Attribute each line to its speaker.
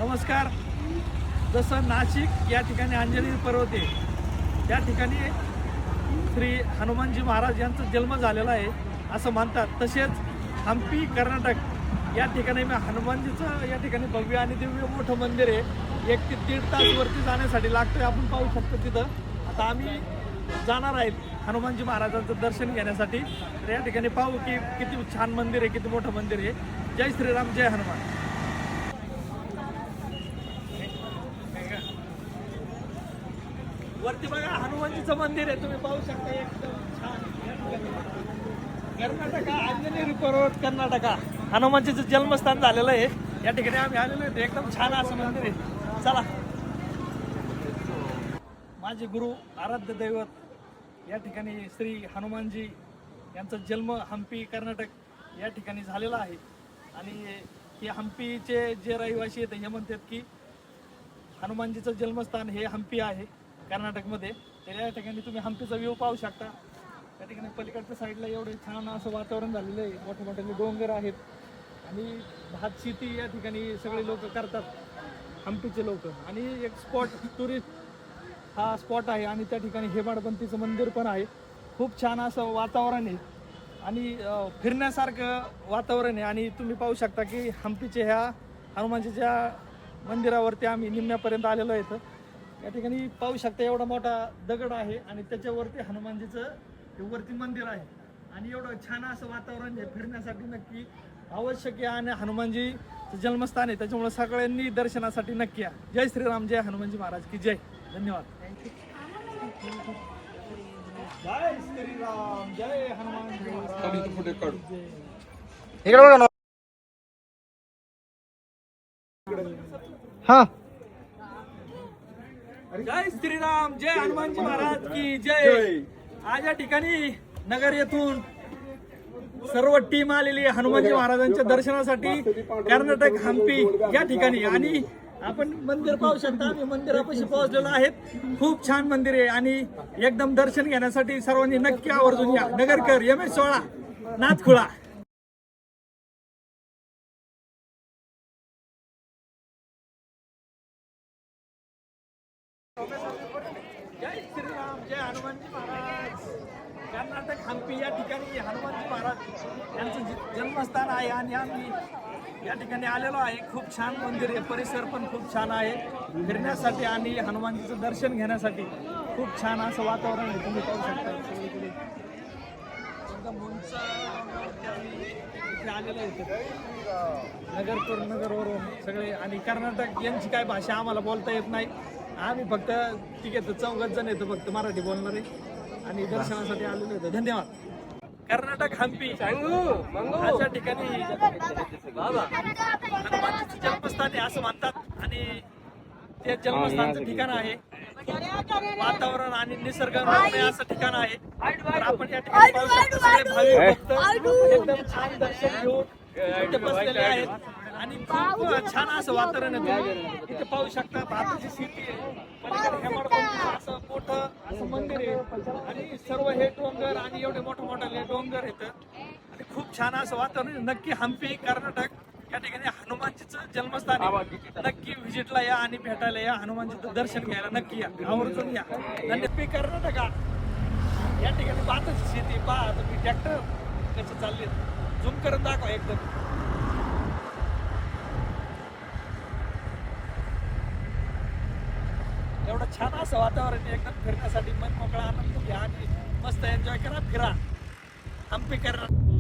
Speaker 1: नमस्कार. जसं नाशिक या ठिकाणी अंजनी पर्वत आहे, त्या ठिकाणी श्री हनुमानजी महाराज यांचा जन्म झालेला आहे असं म्हणतात. तसेच हम्पी कर्नाटक या ठिकाणी हनुमानजीचं या ठिकाणी भव्य आणि दिव्य मोठं मंदिर आहे. 1 ते 1.5 तास वरती जाण्यासाठी लागतोय. आपण पाहू शकतो तिथं. आता आम्ही जाणार आहेत हनुमानजी महाराजांचं दर्शन घेण्यासाठी. तर या ठिकाणी पाहू की किती छान मंदिर आहे, किती मोठं मंदिर आहे. जय श्रीराम, जय हनुमान. वरती बघा हनुमानजीचं मंदिर आहे, तुम्ही पाहू शकता. एकदम छान. कर्नाटक अंजनेरी पर्वत कर्नाटका हनुमानजीचं जन्मस्थान झालेलं आहे. या ठिकाणी आम्ही आलेलो आहे. एकदम छान असं मंदिर आहे. चला. माझे गुरु आराध्य दैवत या ठिकाणी श्री हनुमानजी यांचा जन्म हम्पी कर्नाटक या ठिकाणी झालेला आहे. आणि हे हम्पीचे जे रहिवासी आहेत हे म्हणतात की हनुमानजीचं जन्मस्थान हे हम्पी आहे कर्नाटकमध्ये. तर या ठिकाणी तुम्ही हम्पीचा व्ह्यू पाहू शकता. त्या ठिकाणी पलीकडच्या साईडला एवढे छान असं वातावरण झालेलं आहे. मोठे मोठे डोंगर आहेत आणि भात शेती या ठिकाणी सगळे लोक करतात, हम्पीचे लोक. आणि एक स्पॉट, टुरिस्ट हा स्पॉट आहे. आणि त्या ठिकाणी हेमाडपंथीचं मंदिर पण आहे. खूप छान असं वातावरण आहे आणि फिरण्यासारखं वातावरण आहे. आणि तुम्ही पाहू शकता की हम्पीचे ह्या हनुमानजीच्या मंदिरावरती आम्ही निम्म्यापर्यंत आलेलो आहे. या ठिकाणी पाहू शकता एवढा मोठा दगड आहे आणि त्याच्यावरती हनुमानजीचं हे वरती मंदिर आहे. आणि एवढं छान असं वातावरण आहे, फिरण्यासाठी नक्की आवश्यक आहे. आणि हनुमानजीचं जन्मस्थान आहे, त्याच्यामुळे सगळ्यांनी दर्शनासाठी नक्की या. जय श्रीराम, जय हनुमानजी महाराज की जय. धन्यवाद. जय श्रीराम, जय हनुमानजी महाराज.
Speaker 2: हा.
Speaker 1: जय श्रीराम, जय हनुमानजी महाराज की जय. आज या ठिकाणी नगर येथून सर्व टीम आलेली आहे हनुमानजी महाराजांच्या दर्शनासाठी कर्नाटक हम्पी या ठिकाणी. आणि आपण मंदिर पाहू शकता. आम्ही मंदिरापाशी पोहोचलेलो आहेत. खूप छान मंदिर आहे आणि एकदम दर्शन घेण्यासाठी सर्वांनी नक्की आवर्जून या. नगरकर, MS 16, नाथखुळा. जय श्रीराम, जय हनुमानजी महाराज. कर्नाटक हम्पी या ठिकाणी हनुमानजी महाराज यांचं जन्मस्थान आहे आणि आम्ही या ठिकाणी आलेलो आहे. खूप छान मंदिर आहे, परिसर पण खूप छान आहे फिरण्यासाठी आणि हनुमानजीचं दर्शन घेण्यासाठी. खूप छान असं वातावरण आहे, तुम्ही पाहू शकता. सगळीकडे एकदम उंच इथे आलेलं आहे. नगरवरून सगळे. आणि कर्नाटक यांची काय भाषा आम्हाला बोलता येत नाही. आम्ही फक्त ठीक आहे 14 जण येतो फक्त मराठी बोलणारे आणि दर्शनासाठी आलेलो होतो. धन्यवाद. कर्नाटक हम्पी अशा ठिकाणी हनुमानजीचं जन्मस्थान आहे असं म्हणतात. आणि ते जन्मस्थानचं ठिकाण आहे. वातावरण आणि निसर्गरम्य असं ठिकाण आहे. तर आपण या ठिकाणी पाहू शकतो सगळे भाविक भक्त एकदम छान दर्शन घेऊन इथे बसलेले आहेत. आणि खूप छान असं वातावरण आहे. इथे पाहू शकता भाताची शेती आहे. पलीकडे हेमाडपंथीचं असं मोठं असं मंदिर आहे. आणि सर्व हे डोंगर आणि एवढे मोठे डोंगर आहेत. आणि खूप छान असं वातावरण. नक्की हम्पी कर्नाटक या ठिकाणी हनुमानजीचं जन्मस्थान आहे. नक्की व्हिजिटला या आणि भेटायला या. हनुमानजीचं दर्शन घ्यायला नक्की या, आवर्जून या. हम्पी कर्नाटका या ठिकाणी भाताची शेती पहा. तुम्ही ट्रॅक्टर कसं चालले, झूम करून दाखवा एकदम. एवढं छान असं वातावरण एकदम फिरण्यासाठी मन मोकळा आनंद घ्या आणि मस्त एन्जॉय करा, फिरा. हम्पी कर्नाटक.